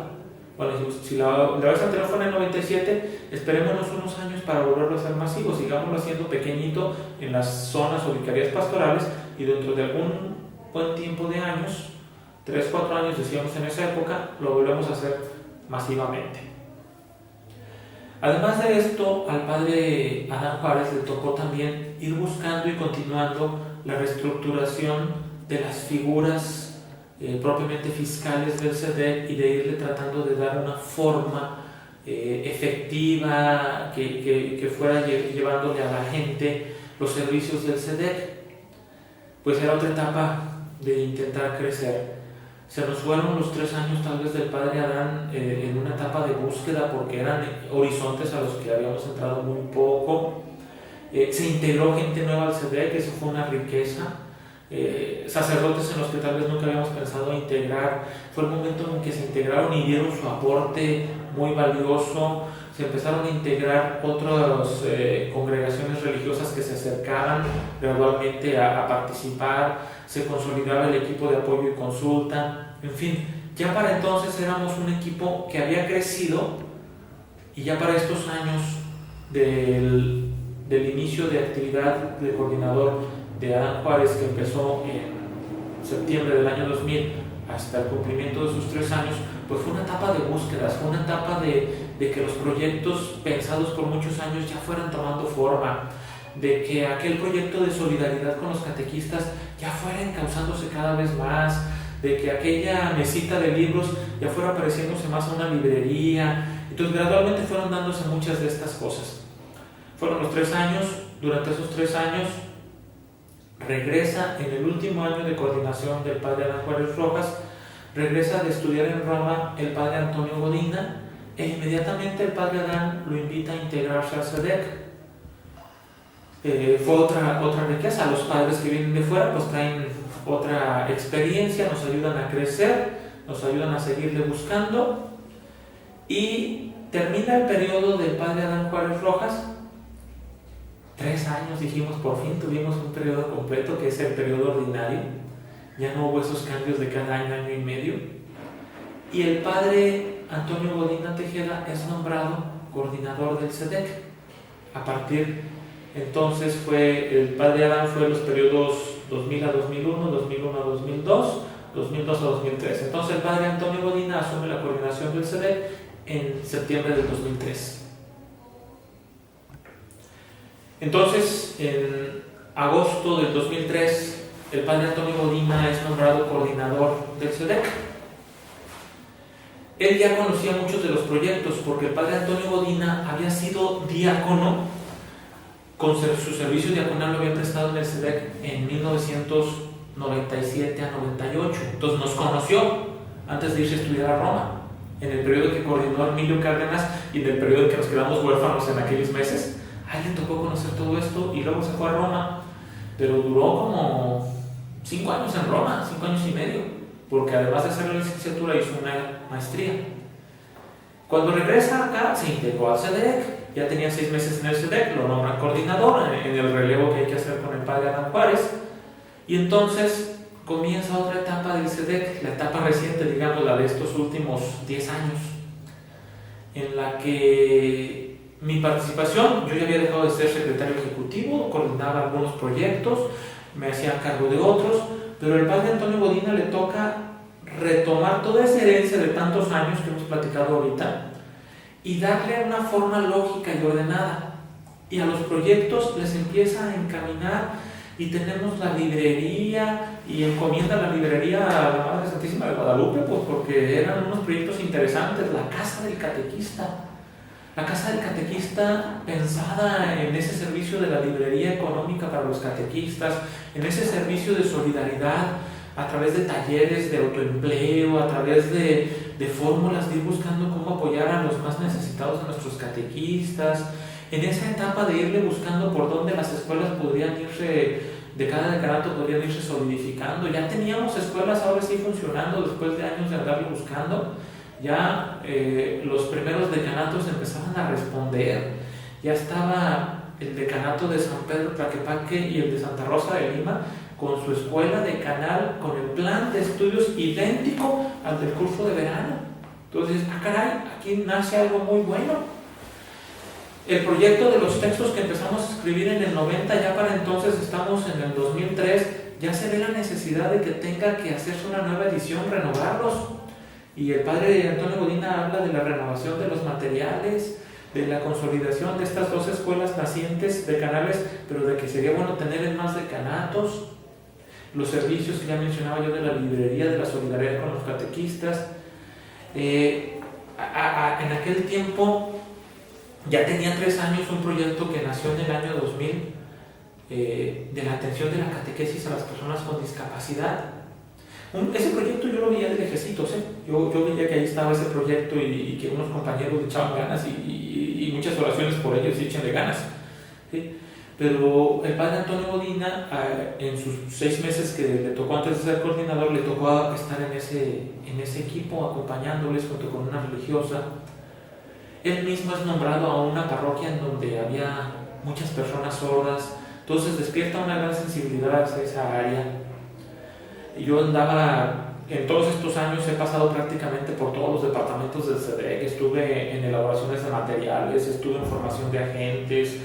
Bueno, si la vez anterior fue en el 97, esperémonos unos años para volverlo a hacer masivo, sigámoslo haciendo pequeñito en las zonas o vicarías pastorales, y dentro de algún buen tiempo de años, 3, 4 años decíamos en esa época, lo volvemos a hacer masivamente. Además de esto, al padre Adán Juárez le tocó también ir buscando y continuando la reestructuración de las figuras propiamente fiscales del SEDEC, y de irle tratando de dar una forma efectiva que fuera llevándole a la gente los servicios del SEDEC. Pues era otra etapa de intentar crecer. Se nos fueron los 3 años tal vez del padre Adán en una etapa de búsqueda, porque eran horizontes a los que habíamos entrado muy poco. Se integró gente nueva al SEDEC, eso fue una riqueza. Sacerdotes en los que tal vez nunca habíamos pensado integrar. Fue el momento en que se integraron y dieron su aporte muy valioso. Se empezaron a integrar otras congregaciones religiosas que se acercaban gradualmente a participar. Se consolidaba el equipo de apoyo y consulta. En fin, ya para entonces éramos un equipo que había crecido, y ya para estos años del inicio de actividad de coordinador de Adán Juárez, que empezó en septiembre del año 2000 hasta el cumplimiento de sus 3 años, pues fue una etapa de búsquedas, fue una etapa de que los proyectos pensados por muchos años ya fueran tomando forma, de que aquel proyecto de solidaridad con los catequistas ya fuera encauzándose cada vez más, de que aquella mesita de libros ya fuera pareciéndose más a una librería. Entonces gradualmente fueron dándose muchas de estas cosas. Fueron los 3 años. Durante esos 3 años regresa en el último año de coordinación del padre Adán Juárez Rojas, regresa de estudiar en Roma el padre Antonio Godina, e inmediatamente el padre Adán lo invita a integrarse al SEDEC. Fue otra riqueza. Los padres que vienen de fuera pues traen otra experiencia, nos ayudan a crecer, nos ayudan a seguirle buscando, y termina el periodo del padre Adán Juárez Rojas. 3 años, dijimos, por fin tuvimos un periodo completo, que es el periodo ordinario. Ya no hubo esos cambios de cada año, año y medio. Y el padre Antonio Godina Tejeda es nombrado coordinador del SEDEC. A partir entonces el padre Adán fue los periodos 2000 a 2001, 2001 a 2002, 2002 a 2003. Entonces el padre Antonio Godina asume la coordinación del SEDEC en septiembre del 2003. Entonces, en agosto del 2003, el padre Antonio Godina es nombrado coordinador del SEDEC. Él ya conocía muchos de los proyectos, porque el padre Antonio Godina había sido diácono, con su servicio diaconal lo había prestado en el SEDEC en 1997 a 98. Entonces nos conoció antes de irse a estudiar a Roma, en el periodo que coordinó Emilio Cárdenas y en el periodo en que nos quedamos huérfanos en aquellos meses. A él le tocó conocer todo esto, y luego se fue a Roma, pero duró como 5 años en Roma, 5 años y medio, porque además de hacer la licenciatura hizo una maestría. Cuando regresa acá se integró al SEDEC, ya tenía 6 meses en el SEDEC, lo nombran coordinador en el relevo que hay que hacer con el padre Adán Juárez, y entonces comienza otra etapa del SEDEC, la etapa reciente, digamos, la de estos últimos 10 años, en la que mi participación, yo ya había dejado de ser secretario ejecutivo, coordinaba algunos proyectos, me hacía cargo de otros, pero al padre Antonio Godina le toca retomar toda esa herencia de tantos años que hemos platicado ahorita y darle una forma lógica y ordenada. Y a los proyectos les empieza a encaminar, y tenemos la librería, y encomienda la librería a la Madre Santísima de Guadalupe, pues porque eran unos proyectos interesantes. La Casa del Catequista. La Casa del Catequista, pensada en ese servicio de la librería económica para los catequistas, en ese servicio de solidaridad, a través de talleres de autoempleo, a través de fórmulas de ir buscando cómo apoyar a los más necesitados de nuestros catequistas, en esa etapa de irle buscando por dónde las escuelas podrían irse, de cada decanato podrían irse solidificando. Ya teníamos escuelas ahora sí funcionando después de años de andarle buscando. Ya los primeros decanatos empezaban a responder. Ya estaba el decanato de San Pedro Tlaquepaque y el de Santa Rosa de Lima con su escuela de canal, con el plan de estudios idéntico al del curso de verano. Entonces, caray, aquí nace algo muy bueno. El proyecto de los textos que empezamos a escribir en el 90, ya para entonces estamos en el 2003, ya se ve la necesidad de que tenga que hacerse una nueva edición, renovarlos. Y el padre Antonio Godina habla de la renovación de los materiales, de la consolidación de estas dos escuelas nacientes de canales, pero de que sería bueno tener más decanatos, los servicios que ya mencionaba yo de la librería, de la solidaridad con los catequistas. En aquel tiempo ya tenía 3 años un proyecto que nació en el año 2000 de la atención de la catequesis a las personas con discapacidad. Ese proyecto yo lo veía de lejecitos, yo veía que ahí estaba ese proyecto y que unos compañeros le echaban ganas y muchas oraciones por ellos y echenle ganas, ¿sí? Pero el padre Antonio Godina, en sus 6 meses que le tocó antes de ser coordinador, le tocó estar en ese equipo acompañándoles junto con una religiosa. Él mismo es nombrado a una parroquia en donde había muchas personas sordas, entonces despierta una gran sensibilidad hacia esa área. Yo andaba, en todos estos años he pasado prácticamente por todos los departamentos del CEDEC, estuve en elaboraciones de materiales, estuve en formación de agentes,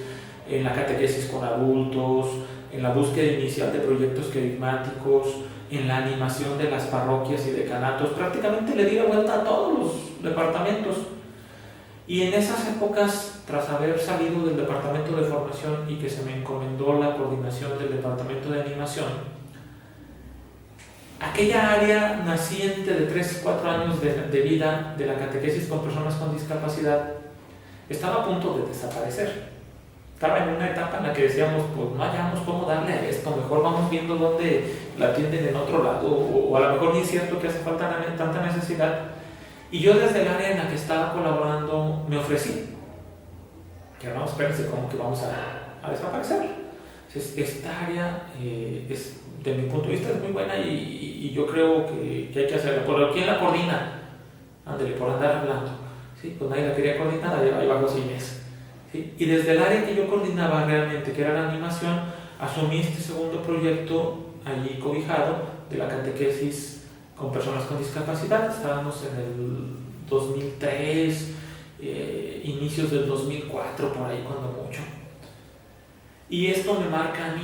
en la catequesis con adultos, en la búsqueda inicial de proyectos carismáticos, en la animación de las parroquias y decanatos, prácticamente le di la vuelta a todos los departamentos. Y en esas épocas, tras haber salido del departamento de formación y que se me encomendó la coordinación del departamento de animación, aquella área naciente de 3-4 años de vida de la catequesis con personas con discapacidad estaba a punto de desaparecer. Estaba en una etapa en la que decíamos, pues no hallamos cómo darle a esto, mejor vamos viendo dónde la atienden en otro lado, o a lo mejor ni es cierto que hace falta tanta necesidad. Y yo desde el área en la que estaba colaborando me ofrecí, que no, espérense, ¿cómo que vamos a desaparecer? Entonces, esta área es, de mi punto de vista, es muy buena y yo creo que hay que hacerla. ¿Por quién la coordina? Ándale, por andar hablando. ¿Sí? Pues nadie la quería coordinar, ahí va José Inés. ¿Sí? Y desde el área que yo coordinaba realmente, que era la animación, asumí este segundo proyecto allí cobijado de la catequesis con personas con discapacidad. Estábamos en el 2003, inicios del 2004, por ahí cuando mucho. Y esto me marca a mí.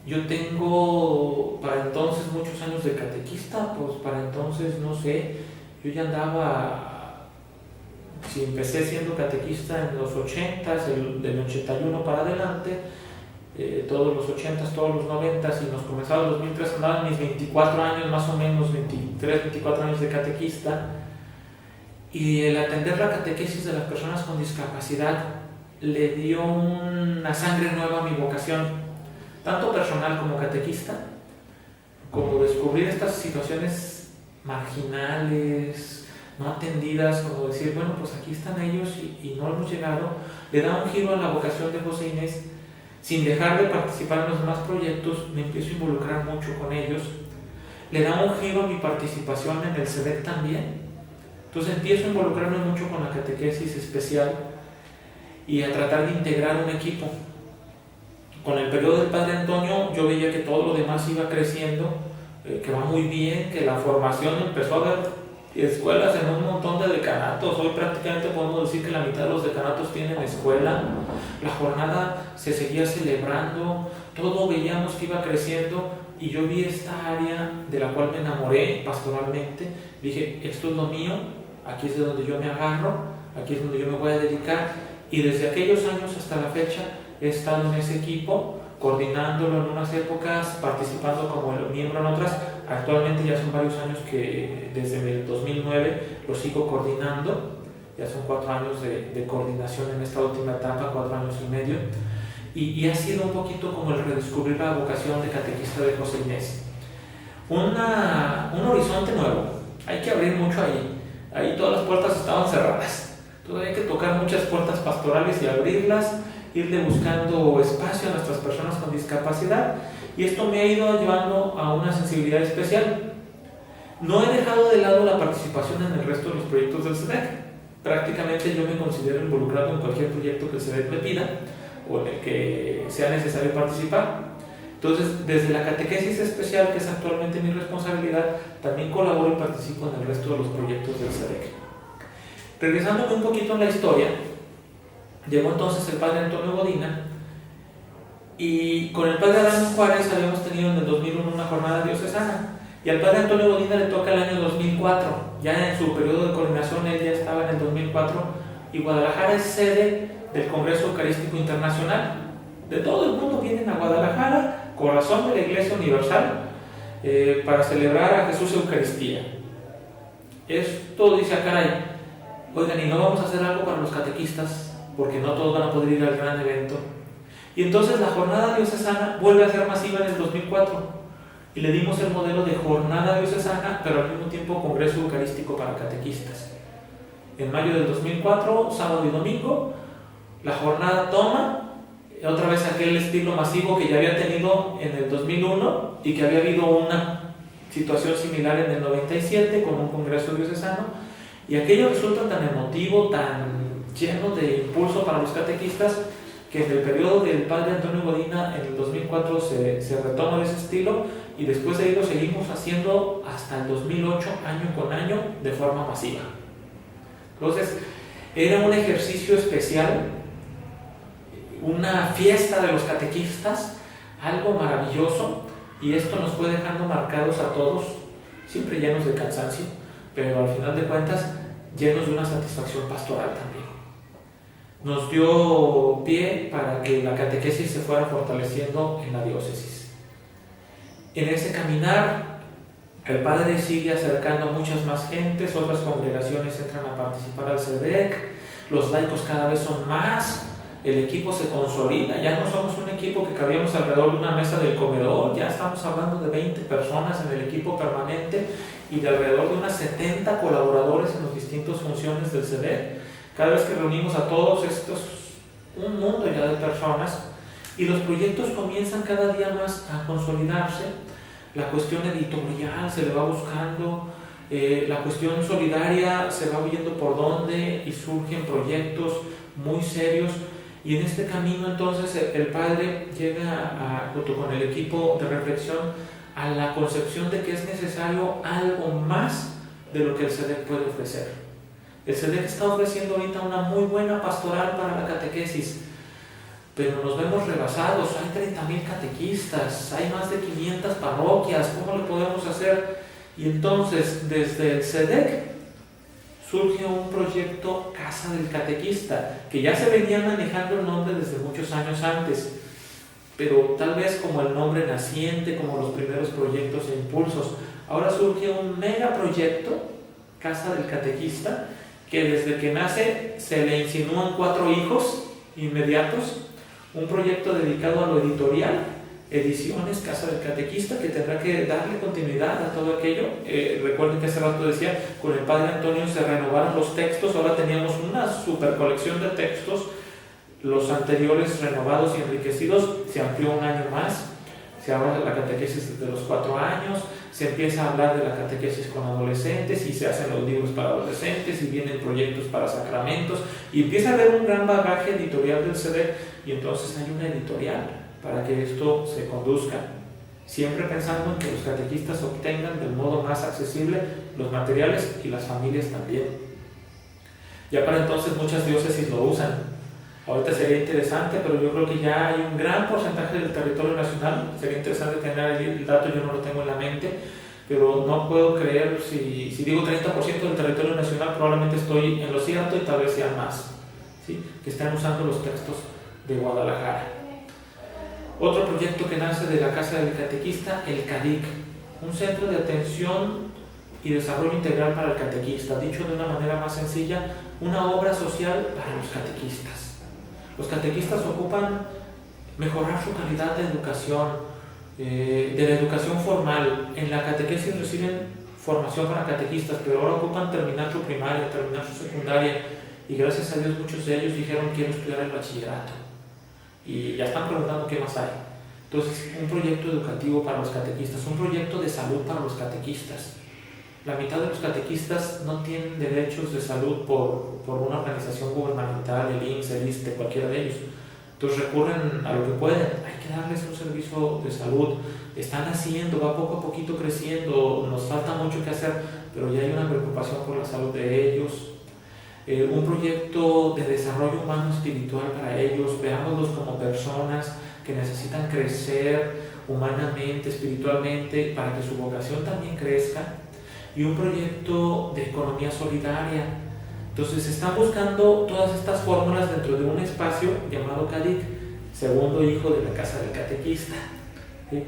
Yo tengo para entonces muchos años de catequista, pues para entonces, no sé, yo ya andaba, si empecé siendo catequista en los 80s, del 81 para adelante, todos los 80s, todos los 90s, y nos comenzaba el 2003, andaba en mis 24 años, más o menos, 23, 24 años de catequista, y el atender la catequesis de las personas con discapacidad le dio una sangre nueva a mi vocación, tanto personal como catequista, como descubrir estas situaciones marginales, no atendidas, como decir, bueno, pues aquí están ellos y no hemos llegado, le da un giro a la vocación de José Inés. Sin dejar de participar en los demás proyectos, me empiezo a involucrar mucho con ellos, le da un giro a mi participación en el CEDEC también. Entonces empiezo a involucrarme mucho con la catequesis especial y a tratar de integrar un equipo. Con el periodo del Padre Antonio yo veía que todo lo demás iba creciendo, que va muy bien, que la formación empezó a haber escuelas en un montón de decanatos. Hoy prácticamente podemos decir que la mitad de los decanatos tienen escuela. La jornada se seguía celebrando, todo veíamos que iba creciendo y yo vi esta área de la cual me enamoré pastoralmente. Dije, esto es lo mío, aquí es de donde yo me agarro, aquí es donde yo me voy a dedicar. Y desde aquellos años hasta la fecha he estado en ese equipo, coordinándolo en unas épocas, participando como miembro en otras. Actualmente ya son varios años que desde el 2009 lo sigo coordinando, ya son 4 años de coordinación en esta última etapa, 4 años y medio, y ha sido un poquito como el redescubrir la vocación de catequista de José Inés. Un horizonte nuevo, hay que abrir mucho ahí todas las puertas estaban cerradas, entonces hay que tocar muchas puertas pastorales y abrirlas, irle buscando espacio a nuestras personas con discapacidad, y esto me ha ido llevando a una sensibilidad especial. No he dejado de lado la participación en el resto de los proyectos del CEDEC. Prácticamente yo me considero involucrado en cualquier proyecto que el CEDEC me pida o en el que sea necesario participar. Entonces, desde la catequesis especial, que es actualmente mi responsabilidad, también colaboro y participo en el resto de los proyectos del SEDEC. Regresándome un poquito en la historia, llegó entonces el padre Antonio Godina, y con el padre Adán Juárez habíamos tenido en el 2001 una jornada diocesana, y al padre Antonio Godina le toca el año 2004, ya en su periodo de coordinación él ya estaba en el 2004, y Guadalajara es sede del Congreso Eucarístico Internacional. De todo el mundo vienen a Guadalajara, corazón de la Iglesia Universal, para celebrar a Jesús Eucaristía. Esto dice a caray, oigan, ¿y no vamos a hacer algo para los catequistas? Porque no todos van a poder ir al gran evento. Y entonces la jornada diocesana vuelve a ser masiva en el 2004 y le dimos el modelo de jornada diocesana, pero al mismo tiempo Congreso Eucarístico para catequistas. En mayo del 2004, sábado y domingo, la jornada toma otra vez aquel estilo masivo que ya había tenido en el 2001 y que había habido una situación similar en el 97 con un Congreso diocesano, y aquello resulta tan emotivo, tan lleno de impulso para los catequistas, que en el periodo del padre Antonio Godina en el 2004 se retoma de ese estilo, y después de ahí lo seguimos haciendo hasta el 2008, año con año, de forma masiva. Entonces, era un ejercicio especial, una fiesta de los catequistas, algo maravilloso, y esto nos fue dejando marcados a todos, siempre llenos de cansancio, pero al final de cuentas llenos de una satisfacción pastoral también. Nos dio pie para que la catequesis se fuera fortaleciendo en la diócesis. En ese caminar, el padre sigue acercando a muchas más gentes, otras congregaciones entran a participar al SEDEC, los laicos cada vez son más, el equipo se consolida, ya no somos un equipo que cabíamos alrededor de una mesa del comedor, ya estamos hablando de 20 personas en el equipo permanente y de alrededor de unas 70 colaboradores en las distintas funciones del SEDEC. Cada vez que reunimos a todos estos, un mundo ya de personas, y los proyectos comienzan cada día más a consolidarse. La cuestión editorial se le va buscando, la cuestión solidaria se va viendo por dónde y surgen proyectos muy serios, y en este camino entonces el padre llega junto con el equipo de reflexión a la concepción de que es necesario algo más de lo que el SEDEC puede ofrecer. El SEDEC está ofreciendo ahorita una muy buena pastoral para la catequesis, pero nos vemos rebasados, hay 30,000 catequistas, hay más de 500 parroquias, ¿cómo le podemos hacer? Y entonces desde el SEDEC surge un proyecto Casa del Catequista, que ya se venía manejando el nombre desde muchos años antes, pero tal vez como el nombre naciente, como los primeros proyectos e impulsos. Ahora surge un mega proyecto, Casa del Catequista, que desde que nace se le insinúan 4 hijos inmediatos, un proyecto dedicado a lo editorial, Ediciones Casa del Catequista, que tendrá que darle continuidad a todo aquello. Recuerden que hace rato decía, con el padre Antonio se renovaron los textos, ahora teníamos una super colección de textos, los anteriores renovados y enriquecidos, se amplió un año más, se habla de la catequesis desde los 4 años, se empieza a hablar de la catequesis con adolescentes y se hacen los libros para adolescentes y vienen proyectos para sacramentos y empieza a haber un gran bagaje editorial del SEDEC, y entonces hay una editorial para que esto se conduzca, siempre pensando en que los catequistas obtengan del modo más accesible los materiales y las familias también. Ya para entonces muchas diócesis lo usan. Ahorita sería interesante, pero yo creo que ya hay un gran porcentaje del territorio nacional. Sería interesante tener ahí el dato, yo no lo tengo en la mente, pero no puedo creer, si digo 30% del territorio nacional, probablemente estoy en lo cierto y tal vez sea más, ¿sí? Que están usando los textos de Guadalajara. Otro proyecto que nace de la Casa del Catequista, el CADIC, un centro de atención y desarrollo integral para el catequista, dicho de una manera más sencilla, una obra social para los catequistas. Los catequistas ocupan mejorar su calidad de educación, de la educación formal. En la catequesis reciben formación para catequistas, pero ahora ocupan terminar su primaria, terminar su secundaria, y gracias a Dios muchos de ellos dijeron quiero estudiar el bachillerato. Y ya están preguntando qué más hay. Entonces, un proyecto educativo para los catequistas, un proyecto de salud para los catequistas. La mitad de los catequistas no tienen derechos de salud por una organización gubernamental, el IMSS, el ISSSTE, cualquiera de ellos. Entonces recurren a lo que pueden. Hay que darles un servicio de salud. Están haciendo, va poco a poquito creciendo, nos falta mucho que hacer, pero ya hay una preocupación por la salud de ellos. Un proyecto de desarrollo humano espiritual para ellos, veámoslos como personas que necesitan crecer humanamente, espiritualmente, para que su vocación también crezca. Y un proyecto de economía solidaria. Entonces están buscando todas estas fórmulas dentro de un espacio llamado CADIC, segundo hijo de la Casa del Catequista. ¿Sí?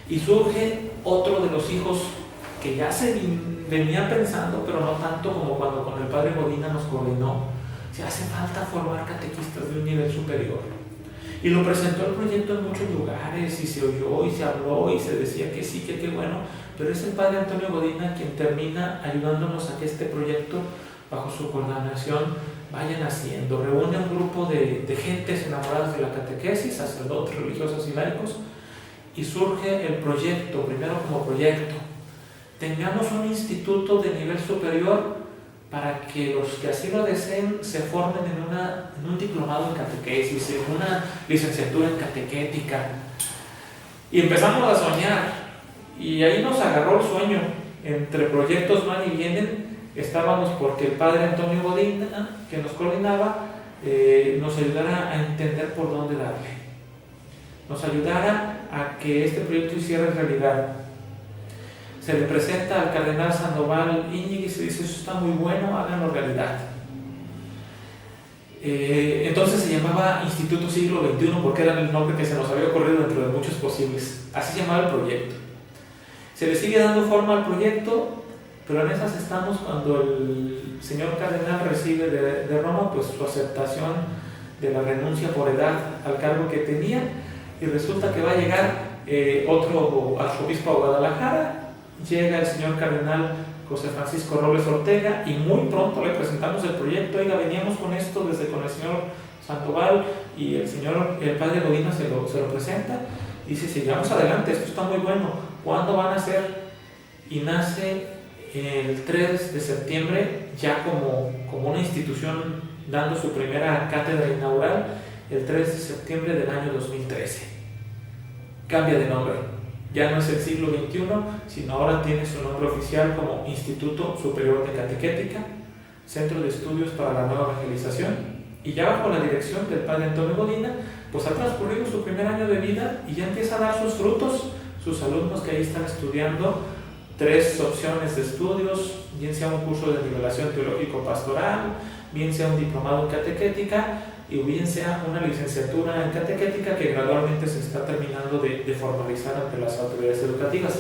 Y surge otro de los hijos que ya se venía pensando, pero no tanto como cuando con el padre Godina nos coordinó. Se hace falta formar catequistas de un nivel superior. Y lo presentó el proyecto en muchos lugares, y se oyó, y se habló, y se decía que sí, que qué bueno, pero es el padre Antonio Godina quien termina ayudándonos a que este proyecto, bajo su coordinación, vayan haciendo. Reúne un grupo de gentes enamoradas de la catequesis, sacerdotes, religiosos y laicos, y surge el proyecto, primero como proyecto. Tengamos un instituto de nivel superior para que los que así lo deseen se formen en un diplomado en catequesis, en una licenciatura en catequética. Y empezamos a soñar, y ahí nos agarró el sueño. Entre proyectos van y vienen, estábamos porque el padre Antonio Godina, que nos coordinaba, nos ayudara a entender por dónde darle. Nos ayudara a que este proyecto hiciera realidad. Se le presenta al cardenal Sandoval Íñiguez y se dice: eso está muy bueno, háganlo realidad. Entonces se llamaba Instituto Siglo XXI porque era el nombre que se nos había ocurrido dentro de muchos posibles. Así se llamaba el proyecto. Se le sigue dando forma al proyecto, pero en esas estamos cuando el señor cardenal recibe de Roma pues su aceptación de la renuncia por edad al cargo que tenía, y resulta que va a llegar otro arzobispo a Guadalajara. Llega el señor cardenal José Francisco Robles Ortega y muy pronto le presentamos el proyecto. Oiga, veníamos con esto desde con el señor Sandoval, y el padre Godina se lo presenta y dice: sigamos adelante, esto está muy bueno, ¿cuándo van a hacer? Y nace el 3 de septiembre ya como una institución, dando su primera cátedra inaugural el 3 de septiembre del año 2013. Cambia de nombre. Ya no es el siglo XXI, sino ahora tiene su nombre oficial como Instituto Superior de Catequética, Centro de Estudios para la Nueva Evangelización, y ya bajo la dirección del padre Antonio Godina, pues ha transcurrido su primer año de vida y ya empieza a dar sus frutos. Sus alumnos que ahí están estudiando 3 opciones de estudios, bien sea un curso de nivelación teológico-pastoral, bien sea un diplomado en catequética, y bien sea una licenciatura en catequética que gradualmente se está terminando de formalizar ante las autoridades educativas.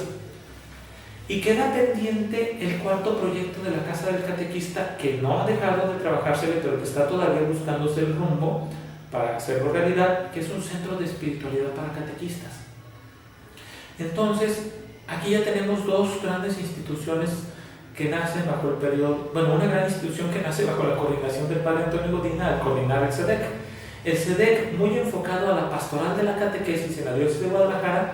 Y queda pendiente el cuarto proyecto de la Casa del Catequista, que no ha dejado de trabajarse, pero que está todavía buscándose el rumbo para hacerlo realidad, que es un centro de espiritualidad para catequistas. Entonces, aquí ya tenemos 2 grandes instituciones que nacen bajo el periodo, una gran institución que nace bajo la coordinación del padre Antonio Godina al coordinar el CEDEC. El CEDEC muy enfocado a la pastoral de la catequesis en la diócesis de Guadalajara,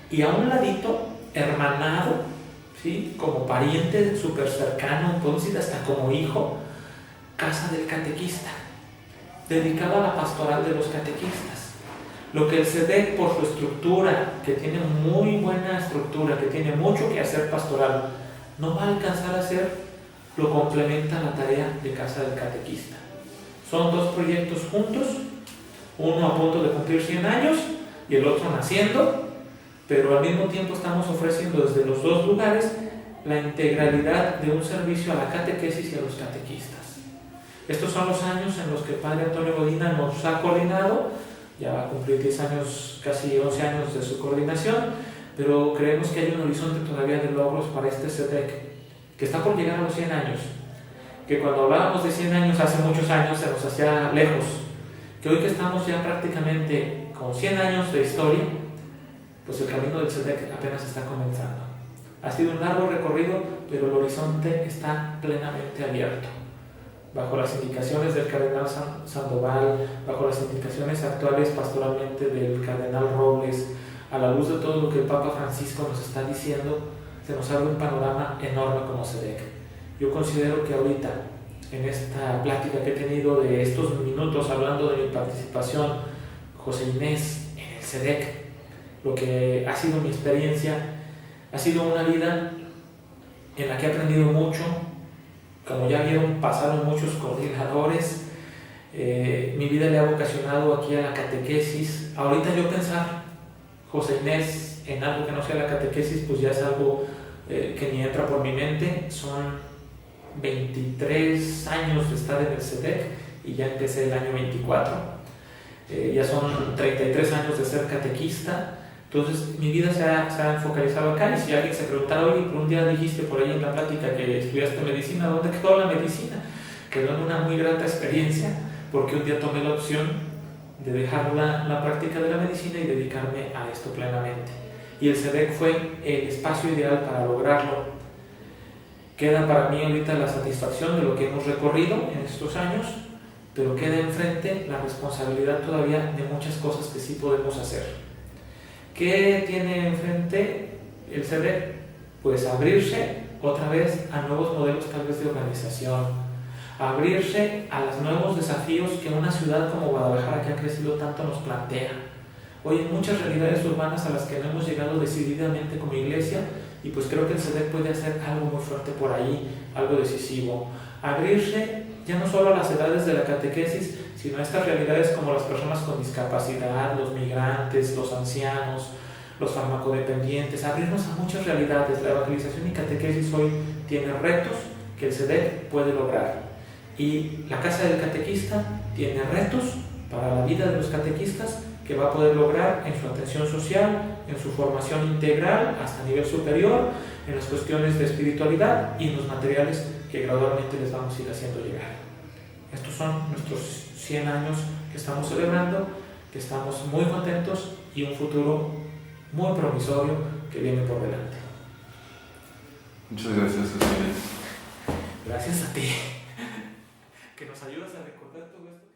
y a un ladito, hermanado, ¿sí?, como pariente súper cercano, podemos decir hasta como hijo, Casa del Catequista, dedicado a la pastoral de los catequistas. Lo que el CEDEC, por su estructura, que tiene muy buena estructura, que tiene mucho que hacer pastoral, no va a alcanzar a hacer, lo complementa la tarea de Casa del Catequista. Son 2 proyectos juntos, uno a punto de cumplir 100 años y el otro naciendo, pero al mismo tiempo estamos ofreciendo desde los 2 lugares la integralidad de un servicio a la catequesis y a los catequistas. Estos son los años en los que el padre Antonio Godina nos ha coordinado. Ya va a cumplir 10 años, casi 11 años de su coordinación, pero creemos que hay un horizonte todavía de logros para este CEDEC, que está por llegar a los 100 años, que cuando hablábamos de 100 años hace muchos años se nos hacía lejos, que hoy que estamos ya prácticamente con 100 años de historia, pues el camino del CEDEC apenas está comenzando. Ha sido un largo recorrido, pero el horizonte está plenamente abierto. Bajo las indicaciones del cardenal Sandoval, bajo las indicaciones actuales pastoralmente del cardenal Robles, a la luz de todo lo que el Papa Francisco nos está diciendo, se nos abre un panorama enorme como CEDEC. Yo considero que ahorita, en esta plática que he tenido de estos minutos hablando de mi participación José Inés en el SEDEC. Lo que ha sido mi experiencia ha sido una vida en la que he aprendido mucho. Como ya vieron, pasaron muchos coordinadores. Mi vida le ha vocacionado aquí a la catequesis. Ahorita yo pensar, José Inés, en algo que no sea la catequesis, pues ya es algo que ni entra por mi mente. Son 23 años de estar en el SEDEC y ya empecé el año 24. Ya son 33 años de ser catequista. Entonces mi vida se ha focalizado acá, y si alguien se preguntara, oye, por un día dijiste por ahí en la plática que estudiaste medicina, ¿dónde quedó la medicina? Quedó en una muy grata experiencia, porque un día tomé la opción de dejar la práctica de la medicina y dedicarme a esto plenamente. Y el SEDEC fue el espacio ideal para lograrlo. Queda para mí ahorita la satisfacción de lo que hemos recorrido en estos años, pero queda enfrente la responsabilidad todavía de muchas cosas que sí podemos hacer. ¿Qué tiene enfrente el SEDEC? Pues abrirse otra vez a nuevos modelos tal vez de organización, abrirse a los nuevos desafíos que una ciudad como Guadalajara, que ha crecido tanto, nos plantea. Hoy hay muchas realidades urbanas a las que no hemos llegado decididamente como iglesia, y pues creo que el SEDEC puede hacer algo muy fuerte por ahí, algo decisivo. Abrirse ya no solo a las edades de la catequesis, sino a estas realidades como las personas con discapacidad, los migrantes, los ancianos, los farmacodependientes, abrirnos a muchas realidades. La evangelización y catequesis hoy tiene retos que el SEDEC puede lograr, y la Casa del Catequista tiene retos para la vida de los catequistas que va a poder lograr en su atención social, en su formación integral hasta nivel superior, en las cuestiones de espiritualidad y en los materiales que gradualmente les vamos a ir haciendo llegar. Estos son nuestros 100 años que estamos celebrando, que estamos muy contentos, y un futuro muy promisorio que viene por delante. Muchas gracias, José Inés. Gracias a ti, que nos ayudas a recordar todo esto.